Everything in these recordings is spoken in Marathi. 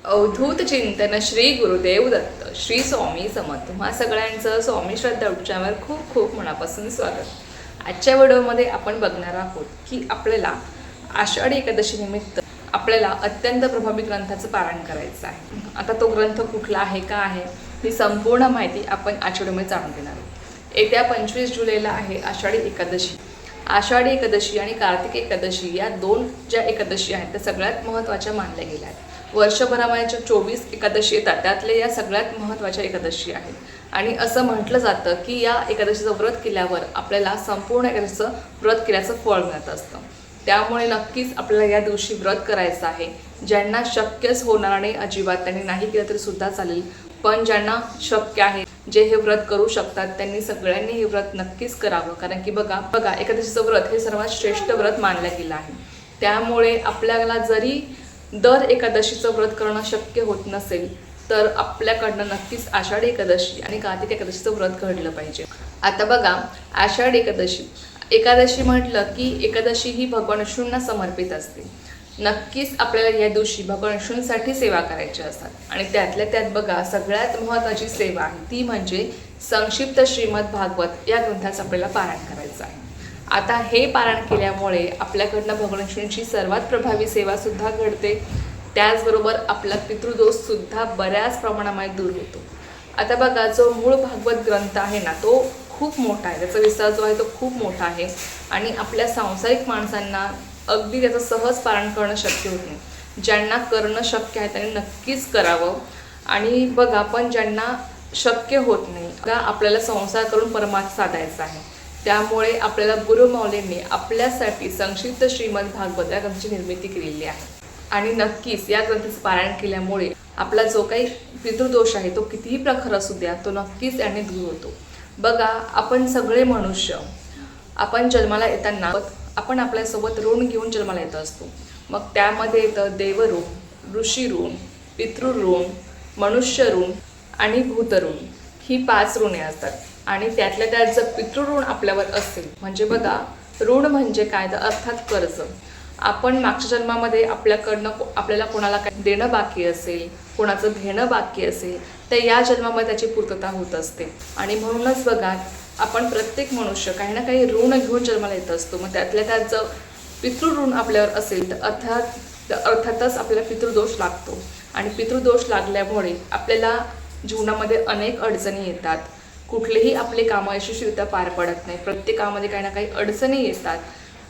अवधूत चिंतन श्री गुरुदेव दत्त श्री स्वामी समर्थ तुम्हा सगळ्यांचं स्वामी श्रद्धा उपचारावर खूप खूप मनापासून स्वागत। आजच्या व्हिडिओमध्ये आपण बघणार आहोत की आपल्याला आषाढी एकादशी निमित्त आपल्याला अत्यंत प्रभावी ग्रंथाचं पारायण करायचं आहे। आता तो ग्रंथ कुठला आहे का आहे ही संपूर्ण माहिती आपण आजच्या व्हिडिओमध्ये जाणून घेणार आहोत। येत्या 25 जुलैला आहे आषाढी एकादशी। आषाढी एकादशी आणि कार्तिक एकादशी या दोन ज्या एकादशी आहेत त्या सगळ्यात महत्त्वाच्या मानल्या गेल्या आहेत। वर्षभरामध्ये 24 एकादशी येतात त्यातले या सगळ्यात महत्त्वाच्या एकादशी आहेत आणि असं म्हटलं जातं की या एकादशीचं व्रत केल्यावर आपल्याला संपूर्ण एकादशीचं व्रत केल्याचं फळ मिळत असतं। त्यामुळे नक्कीच आपल्याला या दिवशी व्रत करायचं आहे। ज्यांना शक्यच होणार नाही अजिबात त्यांनी नाही केलं तरी सुद्धा चालेल, पण ज्यांना शक्य आहे जे हे व्रत करू शकतात त्यांनी सगळ्यांनी हे व्रत नक्कीच करावं। कारण की बघा एकादशीचं व्रत हे सर्वात श्रेष्ठ व्रत मानलं गेलं आहे। त्यामुळे आपल्याला जरी दर एकादशीचं व्रत करणं शक्य होत नसेल तर आपल्याकडनं नक्कीच आषाढी एकादशी आणि कार्तिक एकादशीचं व्रत घडलं पाहिजे। आता बघा आषाढी एकादशी म्हटलं की एकादशी ही भगवान विष्णूंना समर्पित असते। नक्कीच आपल्याला या दिवशी भगवान विष्णूंसाठी सेवा करायची असतात आणि त्यातल्या त्यात बघा सगळ्यात महत्त्वाची सेवा आहे ती म्हणजे संक्षिप्त श्रीमद भागवत या ग्रंथाचं आपल्याला पारायण करायचं आहे। आता हे पारायण केल्यामुळे आपल्याकडनं भगवान विष्णूंची सर्वात प्रभावी सेवासुद्धा घडते, त्याचबरोबर आपला पितृदोषसुद्धा बऱ्याच प्रमाणामध्ये दूर होतो। आता बघा जो मूळ भागवत ग्रंथ आहे ना तो खूप मोठा आहे, त्याचा विस्तार जो आहे तो खूप मोठा आहे आणि आपल्या सांसारिक माणसांना अगदी त्याचं सहज पारायण करणं शक्य होत नाही। ज्यांना करणं शक्य आहे त्यांनी नक्कीच करावं आणि बघा पण ज्यांना शक्य होत नाही का आपल्याला संसार करून परमार्थ साधायचा आहे, त्यामुळे आपल्याला गुरुमाऊलींनी आपल्यासाठी संक्षिप्त श्रीमद भागवत या ग्रंथाची निर्मिती केलेली आहे आणि नक्कीच या ग्रंथाचं पारायण केल्यामुळे आपला जो काही पितृदोष आहे तो कितीही प्रखर असू द्या तो नक्कीच याने दूर होतो। बघा आपण सगळे मनुष्य आपण जन्माला येताना आपण आपल्यासोबत ऋण घेऊन जन्माला येत असतो। मग त्यामध्ये येतं देवऋण, ऋषीऋण, पितृऋण, मनुष्य ऋण आणि भूतऋण ही 5 ऋणे असतात आणि त्यातल्या त्यात जर पितृऋण आपल्यावर असेल म्हणजे बघा ऋण म्हणजे काय तर अर्थात कर्ज। आपण मागच्या जन्मामध्ये आपल्याला कोणाला काय देणं बाकी असेल, कोणाचं घेणं बाकी असेल तर या जन्मामध्ये त्याची पूर्तता होत असते आणि म्हणूनच बघा आपण प्रत्येक मनुष्य काही ना काही ऋण घेऊन जन्माला येत असतो। मग त्यातल्या त्यात जर पितृऋण आपल्यावर असेल तर अर्थातच आपल्याला पितृदोष लागतो आणि पितृदोष लागल्यामुळे आपल्याला जीवनामध्ये अनेक अडचणी येतात। कुठलेही आपले कामं यशस्वीरित्या पार पडत नाही, प्रत्येक कामामध्ये काही ना काही अडचणी येतात,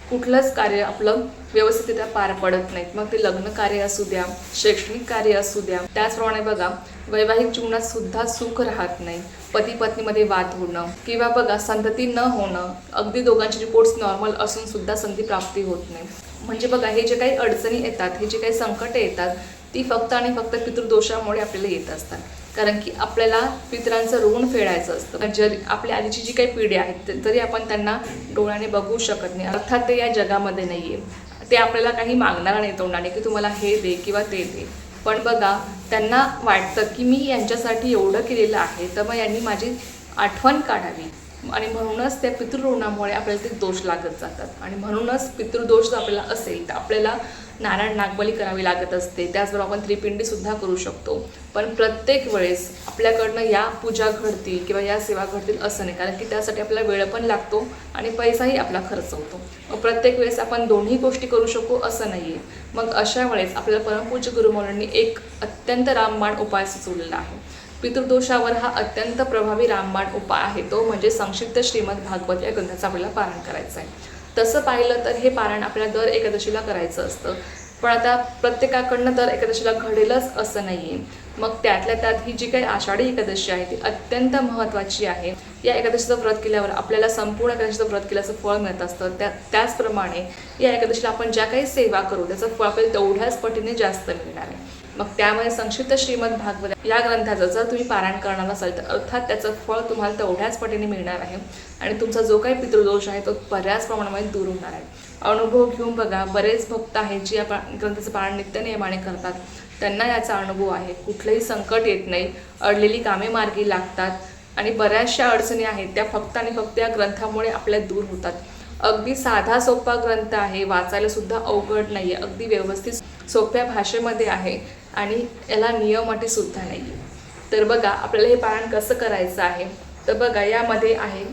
कुठलंच कार्य आपलं व्यवस्थितरित्या पार पडत नाहीत। मग ते लग्न कार्य असू द्या, शैक्षणिक कार्य असू द्या, त्याचप्रमाणे बघा वैवाहिक जीवनात सुद्धा सुख राहत नाही, पती पत्नीमध्ये वाद होणं किंवा बघा संतती न होणं, अगदी दोघांचे रिपोर्ट्स नॉर्मल असून सुद्धा संधी प्राप्ती होत नाही। म्हणजे बघा हे जे काही अडचणी येतात, हे जे काही संकटे येतात ती फक्त आणि फक्त पितृदोषामुळे आपल्याला येत असतात। कारण की आपल्याला पितरांचं ऋण फेडायचं असतं। जरी आपल्या आधीची जी काही पिढी आहे तरी आपण त्यांना डोळ्याने बघू शकत नाही, अर्थात ते या जगामध्ये नाही आहे, ते आपल्याला काही मागणार नाही तोंडाने की तुम्हाला हे दे किंवा ते दे, पण बघा त्यांना वाटतं की मी यांच्यासाठी एवढं केलेलं आहे तर मग यांनी माझी आठवण काढावी आणि म्हणूनच त्या पितृऋणामुळे आपल्याला ते दोष लागत जातात आणि म्हणूनच पितृदोष जर आपल्याला असेल तर आपल्याला नारायण नागबली करावी लागत असते। त्याचबरोबर आपण त्रिपिंडीसुद्धा करू शकतो, पण प्रत्येक वेळेस आपल्याकडनं या पूजा घडतील किंवा या सेवा घडतील असं नाही, कारण की त्यासाठी आपल्याला वेळ पण लागतो आणि पैसाही आपला खर्च होतो। मग प्रत्येक वेळेस आपण दोन्ही गोष्टी करू शकू असं नाही आहे। मग अशा वेळेस आपल्याला परमपूज्य गुरुमाऊलींनी एक अत्यंत रामबाण उपाय सुचवलेला आहे। पितृदोषावर हा अत्यंत प्रभावी रामबाण उपाय आहे, तो म्हणजे संक्षिप्त श्रीमद भागवत या ग्रंथाचं आपल्याला पारायण करायचं आहे। तसं पाहिलं तर हे पारायण आपल्याला दर एकादशीला करायचं असतं, पण आता प्रत्येकाकडनं दर एकादशीला घडेलच असं नाही आहे। मग त्यातल्या त्यात ही जी काही आषाढी एकादशी आहे ती अत्यंत महत्त्वाची आहे। या एकादशीचं व्रत केल्यावर आपल्याला संपूर्ण एकादशीचं व्रत केल्याचं फळ मिळत असतं। त्याचप्रमाणे या एकादशीला आपण ज्या काही सेवा करू त्याचं फळ आपल्याला तेवढ्याच पटीने जास्त मिळणार आहे। मग त्यामुळे संक्षिप्त श्रीमद भागवत या ग्रंथाचं जर तुम्ही पारायण करणार असाल तर अर्थात त्याचं फळ तुम्हाला तेवढ्याच पटीने मिळणार आहे आणि तुमचा जो काही पितृदोष आहे तो बऱ्याच प्रमाणामध्ये दूर होणार आहे। अनुभव घेऊन बघा बरेच भक्त आहेत जे या ग्रंथाचं पारायण नित्यनियमाने करतात, त्यांना याचा अनुभव आहे। कुठलंही संकट येत नाही, अडलेली कामे मार्गी लागतात आणि बऱ्याचशा अडचणी आहेत त्या फक्त आणि फक्त या ग्रंथामुळे आपल्या दूर होतात। अगदी साधा सोपा ग्रंथ आहे, वाचायला सुद्धा अवघड नाही आहे, अगदी व्यवस्थित सोप्या भाषेमध्ये आहे आणि याला नियम अटी सुद्धा नाही आहे. तर बघा आपल्याला हे पारायण कसं करायचं आहे. तर बघा यामध्ये आहे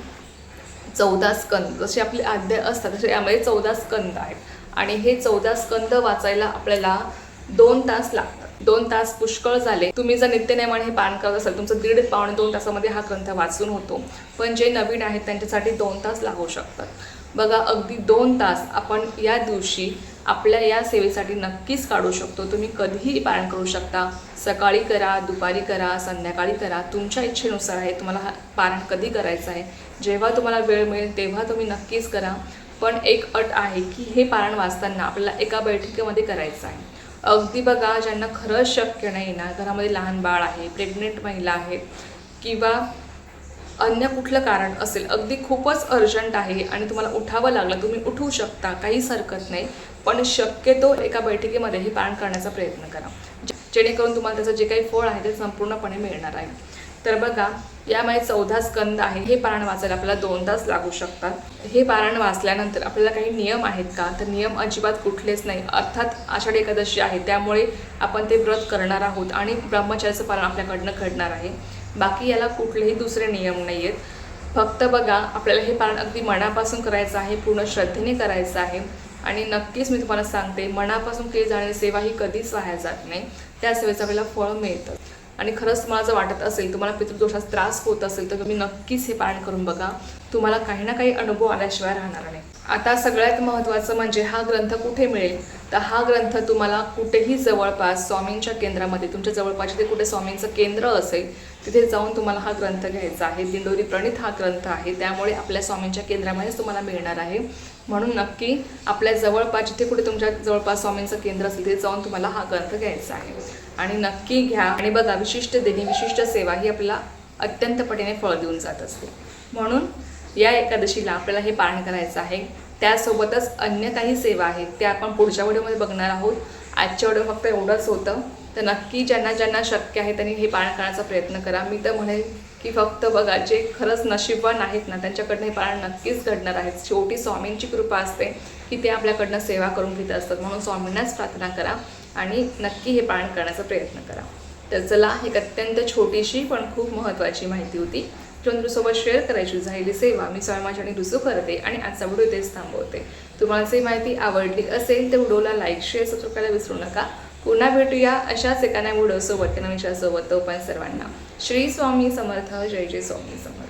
14 स्कंद. जसे आपले अध्याय असतात तसे यामध्ये 14 स्कंद आहेत आणि हे 14 स्कंद वाचायला आपल्याला 2 तास लागतात. 2 तास पुष्कळ झाले. तुम्ही जर नित्यनेमाने हे पारायण करत असाल तुमचं 1.5 पावणे 2 तासामध्ये हा ग्रंथ वाचून होतो. पण जे नवीन आहेत त्यांच्यासाठी 2 तास लागू शकतात. बघा अगदी 2 तास आपण या दिवशी आपल्या या सेवेसाठी नक्कीच काढू शकतो. तुम्ही कधीही पारायण करू शकता. सकाळी करा, दुपारी करा, संध्याकाळी करा, तुमच्या इच्छेनुसार आहे. तुम्हाला हा पारायण कधी करायचं आहे, जेव्हा तुम्हाला वेळ मिळेल तेव्हा तुम्ही नक्कीच करा. पण एक अट आहे की हे पारायण वाचताना आपल्याला एका बैठकीमध्ये करायचं आहे. अगदी बघा ज्यांना खरंच शक्य नाही ना, घरामध्ये लहान बाळ आहे, प्रेग्नेंट महिला आहे किंवा अन्य कुठलं कारण असेल, अगदी खूपच अर्जंट आहे आणि तुम्हाला उठावं लागलं, तुम्ही उठू शकता, काहीच हरकत नाही. पण शक्यतो एका बैठकीमध्ये हे पारायण करण्याचा प्रयत्न करा, जेणेकरून तुम्हाला त्याचं जे काही फळ आहे ते संपूर्णपणे मिळणार आहे. तर बघा यामध्ये 14 स्कंद आहे. हे पारायण वाचायला आपल्याला 2 तास लागू शकतात. हे पारायण वाचल्यानंतर आपल्याला काही नियम आहेत का, तर नियम अजिबात कुठलेच नाही. अर्थात आषाढी एकादशी आहे त्यामुळे आपण ते व्रत करणार आहोत आणि ब्रह्मचर्याचं पालन आपल्याकडनं घडणार आहे. बाकी याला कुठलेही दुसरे नियम नाही आहेत. फक्त बघा आपल्याला हे पारायण अगदी मनापासून करायचं आहे, पूर्ण श्रद्धेने करायचं आहे. आणि नक्कीच मी तुम्हाला सांगते, मनापासून केली जाणारी सेवा ही कधीच वाया जात नाही. त्या सेवेचं आपल्याला फळ मिळतं. आणि खरंच तुम्हाला जर वाटत असेल, तुम्हाला पितृदोषाचा त्रास होत असेल, तर तुम्ही नक्कीच हे पारायण करून बघा. तुम्हाला काही ना काही अनुभव आल्याशिवाय राहणार नाही. आता सगळ्यात महत्त्वाचं म्हणजे हा ग्रंथ कुठे मिळेल, तर हा ग्रंथ तुम्हाला कुठेही जवळपास स्वामींच्या केंद्रामध्ये, तुमच्या जवळपास जिथे कुठे स्वामींचं केंद्र असेल तिथे जाऊन तुम्हाला हा ग्रंथ घ्यायचा आहे. दिंडोरी प्रणीत हा ग्रंथ आहे, त्यामुळे आपल्या स्वामींच्या केंद्रामध्येच तुम्हाला मिळणार आहे. म्हणून नक्की आपल्या जवळपास जिथे कुठे तुमच्या जवळपास स्वामींचं केंद्र असेल तिथे जाऊन तुम्हाला हा ग्रंथ घ्यायचा आहे आणि नक्की घ्या. आणि बघा विशिष्ट देणी, विशिष्ट सेवा ही आपल्याला अत्यंत पटीने फळ देऊन जात असते. म्हणून या एकादशीला आपल्याला हे पारायण करायचं आहे. त्यासोबतच अन्य काही सेवा आहेत त्या आपण पुढच्या व्हिडिओमध्ये बघणार आहोत. आजच्या व्हिडिओ फक्त एवढंच होतं. तर नक्की ज्यांना शक्य आहे त्यांनी हे पारायण करण्याचा प्रयत्न करा. मी तर म्हणेल की फक्त बघा जे खरंच नशीबवान आहेत ना त्यांच्याकडनं हे पारायण नक्कीच घडणार आहेत. शेवटी स्वामींची कृपा असते की ते आपल्याकडनं सेवा करून घेत असतात. म्हणून स्वामींनाच प्रार्थना करा आणि नक्की हे पारायण करण्याचा प्रयत्न करा. तर चला, एक अत्यंत छोटीशी पण खूप महत्त्वाची माहिती होती चंद्रूसोबत शेअर करायची झालेली सेवा मी स्वयं माझ्याने रुजू करते आणि आजचा व्हिडिओ इथेच थांबवते. तुम्हाला ही माहिती आवडली असेल तर व्हिडिओला लाईक, शेअर, सबस्क्राईब करायला विसरू नका. पुन्हा भेटूया अशाच एका व्हिडिओसोबत, नवीन विषयासोबत. तोपर्यंत सर्वांना श्री स्वामी समर्थ. जय जय स्वामी समर्थ.